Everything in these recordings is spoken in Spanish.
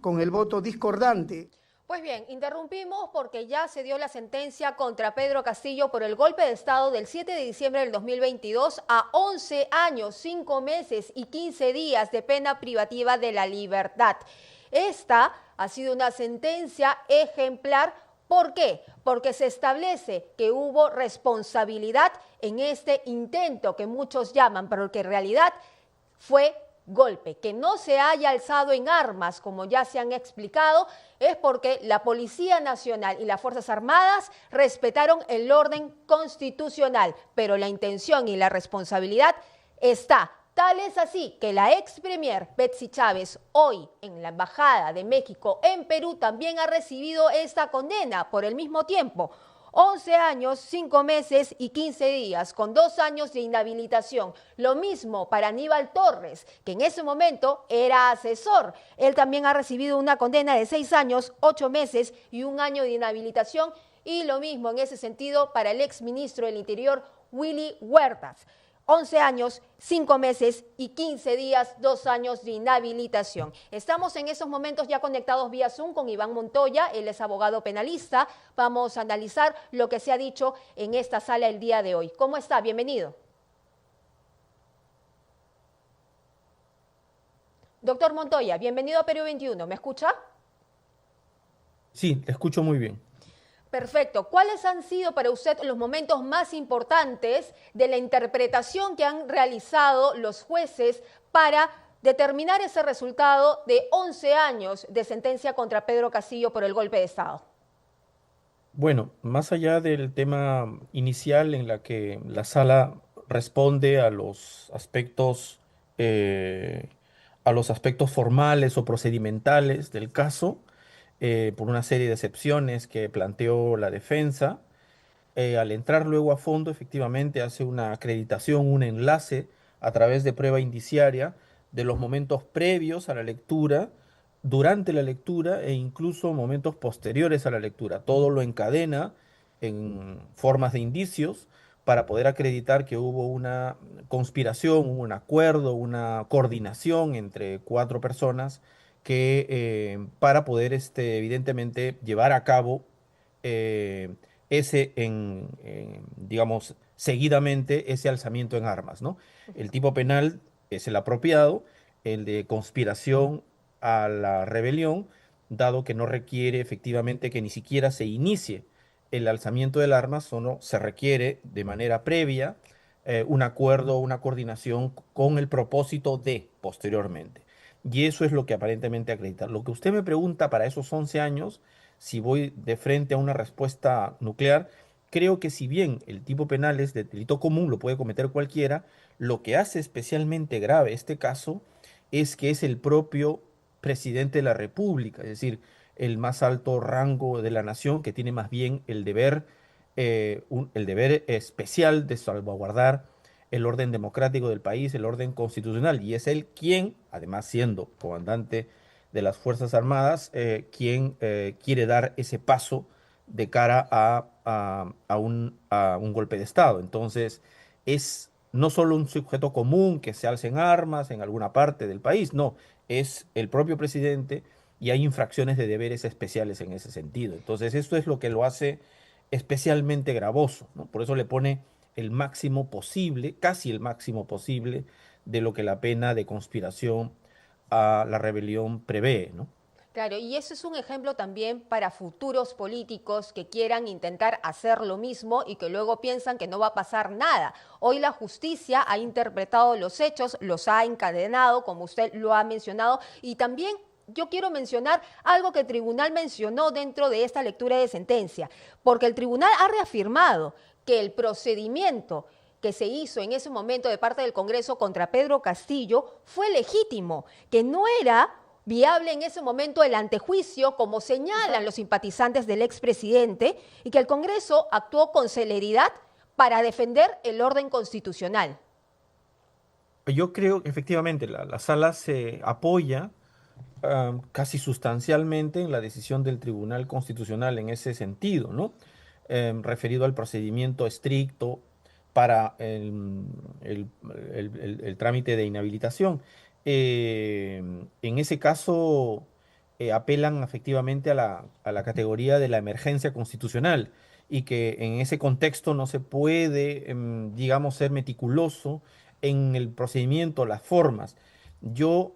con el voto discordante. Pues bien, interrumpimos porque ya se dio la sentencia contra Pedro Castillo por el golpe de Estado del 7 de diciembre del 2022 a 11 años, 5 meses y 15 días de pena privativa de la libertad. Esta ha sido una sentencia ejemplar. ¿Por qué? Porque se establece que hubo responsabilidad en este intento que muchos llaman, pero que en realidad fue golpe. Que no se haya alzado en armas, como ya se han explicado, es porque la Policía Nacional y las Fuerzas Armadas respetaron el orden constitucional, pero la intención y la responsabilidad está. Tal es así que la ex premier Betsy Chávez hoy en la Embajada de México en Perú también ha recibido esta condena por el mismo tiempo. 11 años, 5 meses y 15 días, con 2 años de inhabilitación. Lo mismo para Aníbal Torres, que en ese momento era asesor. Él también ha recibido una condena de 6 años, 8 meses y 1 año de inhabilitación. Y lo mismo en ese sentido para el exministro del Interior, Willy Huertas. 11 años, 5 meses y 15 días, 2 años de inhabilitación. Estamos en esos momentos ya conectados vía Zoom con Iván Montoya, él es abogado penalista. Vamos a analizar lo que se ha dicho en esta sala el día de hoy. ¿Cómo está? Bienvenido. Doctor Montoya, bienvenido a Perú 21. ¿Me escucha? Sí, te escucho muy bien. Perfecto. ¿Cuáles han sido para usted los momentos más importantes de la interpretación que han realizado los jueces para determinar ese resultado de 11 años de sentencia contra Pedro Castillo por el golpe de Estado? Bueno, más allá del tema inicial en la que la sala responde eh, a los aspectos formales o procedimentales del caso, por una serie de excepciones que planteó la defensa, al entrar luego a fondo, efectivamente hace una acreditación, un enlace a través de prueba indiciaria de los momentos previos a la lectura, durante la lectura e incluso momentos posteriores a la lectura. Todo lo encadena en formas de indicios para poder acreditar que hubo una conspiración, un acuerdo, una coordinación entre 4 personas para poder evidentemente llevar a cabo eh, digamos, seguidamente ese alzamiento en armas, ¿no? El tipo penal es el apropiado, el de conspiración a la rebelión, dado que no requiere efectivamente que ni siquiera se inicie el alzamiento del armas, solo se requiere de manera previa un acuerdo, una coordinación con el propósito de posteriormente. Y eso es lo que aparentemente acredita. Lo que usted me pregunta para esos 11 años, si voy de frente a una respuesta nuclear, creo que si bien el tipo penal es de delito común, lo puede cometer cualquiera, lo que hace especialmente grave este caso es que es el propio presidente de la República, es decir, el más alto rango de la nación, que tiene más bien el deber especial de salvaguardar el orden democrático del país, el orden constitucional, y es él quien, además siendo comandante de las Fuerzas Armadas, quien quiere dar ese paso de cara a un golpe de Estado. Entonces, es no solo un sujeto común que se alce en armas en alguna parte del país, no, es el propio presidente y hay infracciones de deberes especiales en ese sentido. Entonces, esto es lo que lo hace especialmente gravoso, ¿no? Por eso le pone el máximo posible, casi el máximo posible, de lo que la pena de conspiración a la rebelión prevé, ¿no? Claro, y eso es un ejemplo también para futuros políticos que quieran intentar hacer lo mismo y que luego piensan que no va a pasar nada. Hoy la justicia ha interpretado los hechos, los ha encadenado, como usted lo ha mencionado, y también yo quiero mencionar algo que el tribunal mencionó dentro de esta lectura de sentencia, porque el tribunal ha reafirmado que el procedimiento que se hizo en ese momento de parte del Congreso contra Pedro Castillo fue legítimo, que no era viable en ese momento el antejuicio, como señalan los simpatizantes del expresidente, y que el Congreso actuó con celeridad para defender el orden constitucional. Yo creo que efectivamente la sala se apoya casi sustancialmente en la decisión del Tribunal Constitucional en ese sentido, ¿no? Referido al procedimiento estricto para el- el trámite de inhabilitación. En ese caso, apelan efectivamente a la categoría de la emergencia constitucional y que en ese contexto no se puede, digamos, ser meticuloso en el procedimiento, las formas. Yo,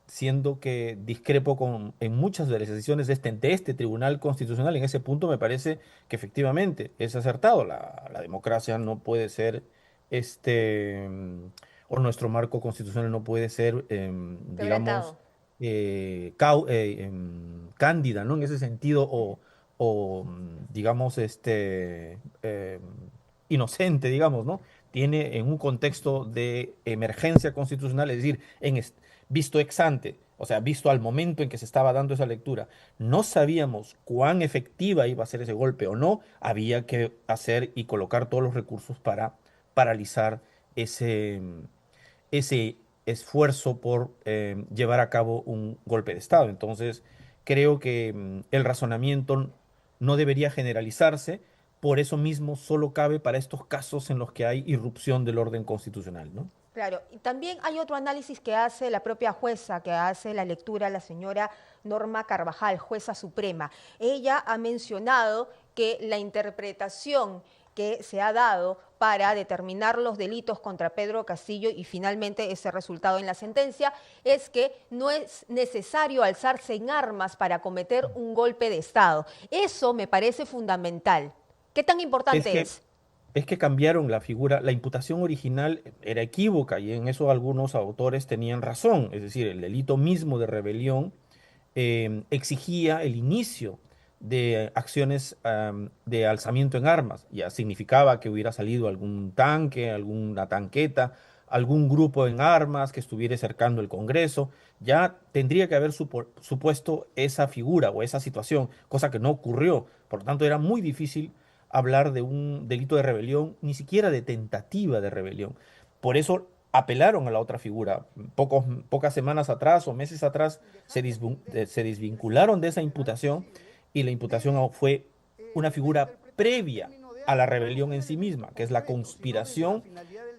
siendo que discrepo en muchas de las decisiones de este Tribunal Constitucional, en ese punto me parece que efectivamente es acertado. La democracia no puede ser, o nuestro marco constitucional no puede ser, digamos, Quebrantado. cándida, ¿no? En ese sentido, digamos, inocente, digamos, ¿no? Tiene en un contexto de emergencia constitucional, es decir, visto ex ante, o sea, visto al momento en que se estaba dando esa lectura, no sabíamos cuán efectiva iba a ser ese golpe o no, había que hacer y colocar todos los recursos para paralizar ese, ese esfuerzo por llevar a cabo un golpe de Estado. Entonces, creo que el razonamiento no debería generalizarse, por eso mismo solo cabe para estos casos en los que hay irrupción del orden constitucional, ¿no? Claro, y también hay otro análisis que hace la propia jueza, que hace la lectura la señora Norma Carvajal, jueza suprema. Ella ha mencionado que la interpretación que se ha dado para determinar los delitos contra Pedro Castillo y finalmente ese resultado en la sentencia es que no es necesario alzarse en armas para cometer un golpe de Estado. Eso me parece fundamental. ¿Qué tan Es importante que es? Es que cambiaron la figura, la imputación original era equívoca y en eso algunos autores tenían razón, es decir, el delito mismo de rebelión exigía el inicio de acciones de alzamiento en armas, ya significaba que hubiera salido algún tanque, alguna tanqueta, algún grupo en armas que estuviera cercando el Congreso, ya tendría que haber supuesto esa figura o esa situación, cosa que no ocurrió, por lo tanto era muy difícil hablar de un delito de rebelión, ni siquiera de tentativa de rebelión. Por eso apelaron a la otra figura. Pocas semanas atrás o meses atrás se desvincularon de esa imputación y la imputación fue una figura previa a la rebelión en sí misma, que es la conspiración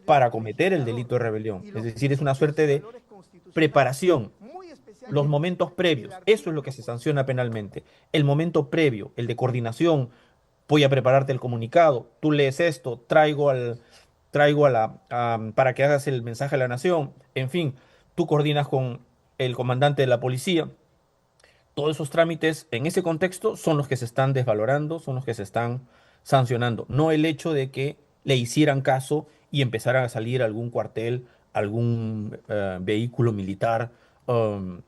para cometer el delito de rebelión. Es decir, es una suerte de preparación, los momentos previos. Eso es lo que se sanciona penalmente. El momento previo, el de coordinación, voy a prepararte el comunicado, tú lees esto, traigo para que hagas el mensaje a la nación, en fin, tú coordinas con el comandante de la policía. Todos esos trámites en ese contexto son los que se están desvalorando, son los que se están sancionando, no el hecho de que le hicieran caso y empezaran a salir algún cuartel, algún vehículo militar, um,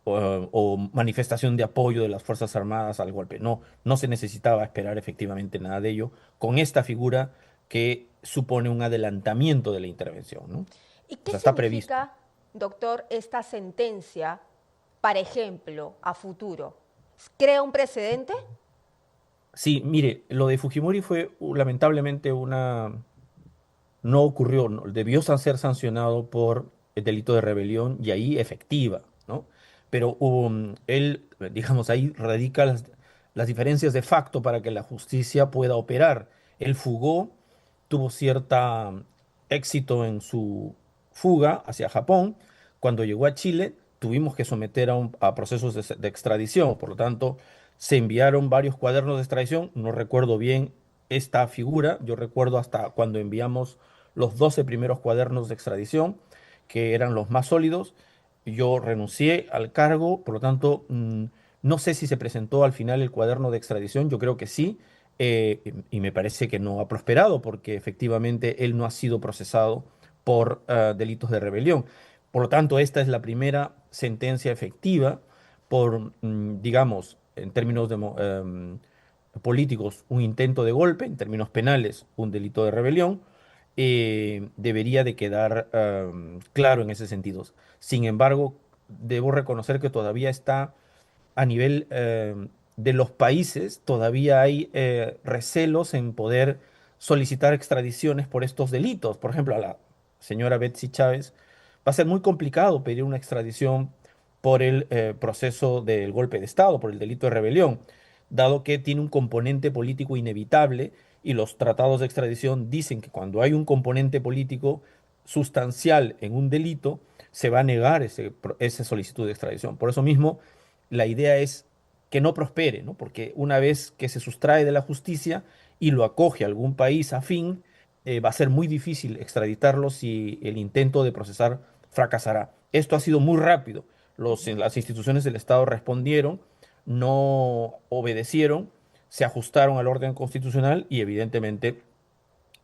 o manifestación de apoyo de las Fuerzas Armadas al golpe. No, no se necesitaba esperar efectivamente nada de ello con esta figura que supone un adelantamiento de la intervención, ¿no? ¿Y O qué sea, está previsto. significa, doctor, esta sentencia, para ejemplo, a futuro? ¿Crea un precedente? Sí, mire, lo de Fujimori fue lamentablemente no ocurrió, debió ser sancionado por el delito de rebelión y ahí efectiva, ¿no? Pero él, digamos, ahí radica las diferencias de facto para que la justicia pueda operar. Él fugó, tuvo cierta éxito en su fuga hacia Japón. Cuando llegó a Chile, tuvimos que someter a procesos de extradición. Por lo tanto, se enviaron varios cuadernos de extradición. No recuerdo bien esta figura. Yo recuerdo hasta cuando enviamos los 12 primeros cuadernos de extradición, que eran los más sólidos. Yo renuncié al cargo, por lo tanto, no sé si se presentó al final el cuaderno de extradición, yo creo que sí, y me parece que no ha prosperado porque efectivamente él no ha sido procesado por delitos de rebelión. Por lo tanto, esta es la primera sentencia efectiva por, digamos, en términos políticos, un intento de golpe, en términos penales, un delito de rebelión, debería de quedar claro en ese sentido. Sin embargo, debo reconocer que todavía está a nivel de los países, todavía hay recelos en poder solicitar extradiciones por estos delitos. Por ejemplo, a la señora Betsy Chávez va a ser muy complicado pedir una extradición por el proceso del golpe de Estado, por el delito de rebelión, dado que tiene un componente político inevitable y los tratados de extradición dicen que cuando hay un componente político sustancial en un delito, se va a negar esa solicitud de extradición. Por eso mismo, la idea es que no prospere, ¿no? Porque una vez que se sustrae de la justicia y lo acoge a algún país afín, va a ser muy difícil extraditarlo si el intento de procesar fracasará. Esto ha sido muy rápido. Las instituciones del Estado respondieron, no obedecieron, se ajustaron al orden constitucional y evidentemente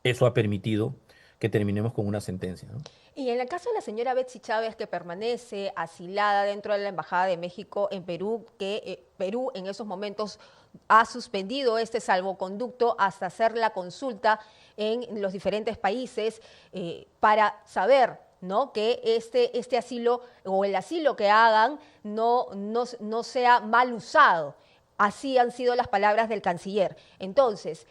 eso ha permitido que terminemos con una sentencia, ¿no? Y en el caso de la señora Betsy Chávez, que permanece asilada dentro de la Embajada de México en Perú, que Perú en esos momentos ha suspendido este salvoconducto hasta hacer la consulta en los diferentes países para saber, ¿no?, que este asilo o el asilo que hagan no sea mal usado. Así han sido las palabras del canciller. Entonces,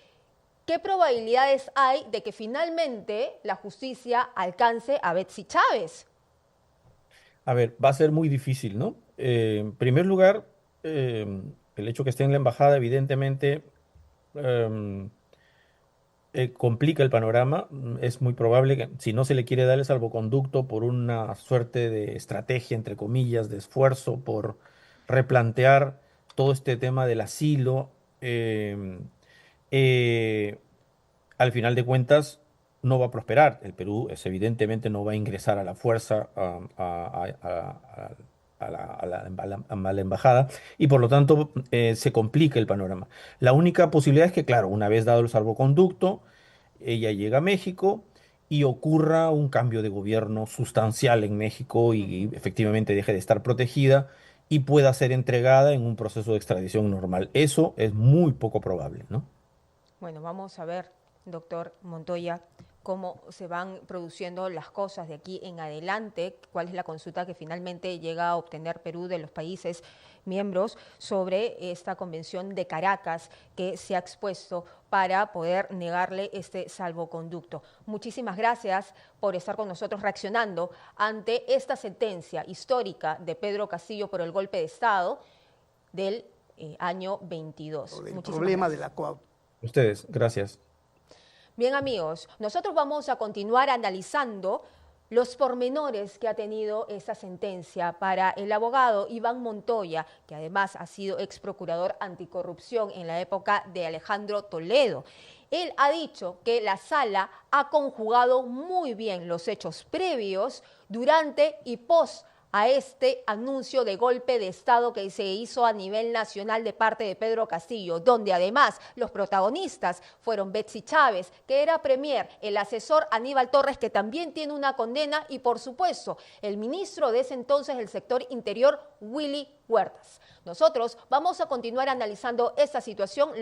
¿qué probabilidades hay de que finalmente la justicia alcance a Betsy Chávez? A ver, va a ser muy difícil, ¿no? En primer lugar, el hecho que esté en la embajada, evidentemente, em, complica el panorama. Es muy probable que si no se le quiere dar el salvoconducto por una suerte de estrategia, entre comillas, de esfuerzo por replantear todo este tema del asilo, em, eh, al final de cuentas no va a prosperar. El Perú evidentemente no va a ingresar a la fuerza a la embajada y por lo tanto se complica el panorama. La única posibilidad es que, claro, una vez dado el salvoconducto, ella llega a México y ocurra un cambio de gobierno sustancial en México y efectivamente deje de estar protegida y pueda ser entregada en un proceso de extradición normal. Eso es muy poco probable, ¿no? Bueno, vamos a ver, doctor Montoya, cómo se van produciendo las cosas de aquí en adelante, cuál es la consulta que finalmente llega a obtener Perú de los países miembros sobre esta convención de Caracas que se ha expuesto para poder negarle este salvoconducto. Muchísimas gracias por estar con nosotros reaccionando ante esta sentencia histórica de Pedro Castillo por el golpe de Estado del año 22. El Muchísimas problema de gracias. la coautoría. Ustedes, gracias. Bien, amigos, nosotros vamos a continuar analizando los pormenores que ha tenido esta sentencia para el abogado Iván Montoya, que además ha sido ex procurador anticorrupción en la época de Alejandro Toledo. Él ha dicho que la sala ha conjugado muy bien los hechos previos, durante y post a este anuncio de golpe de Estado que se hizo a nivel nacional de parte de Pedro Castillo, donde además los protagonistas fueron Betsy Chávez, que era premier, el asesor Aníbal Torres, que también tiene una condena, y por supuesto el ministro de ese entonces del sector interior, Willy Huertas. Nosotros vamos a continuar analizando esta situación.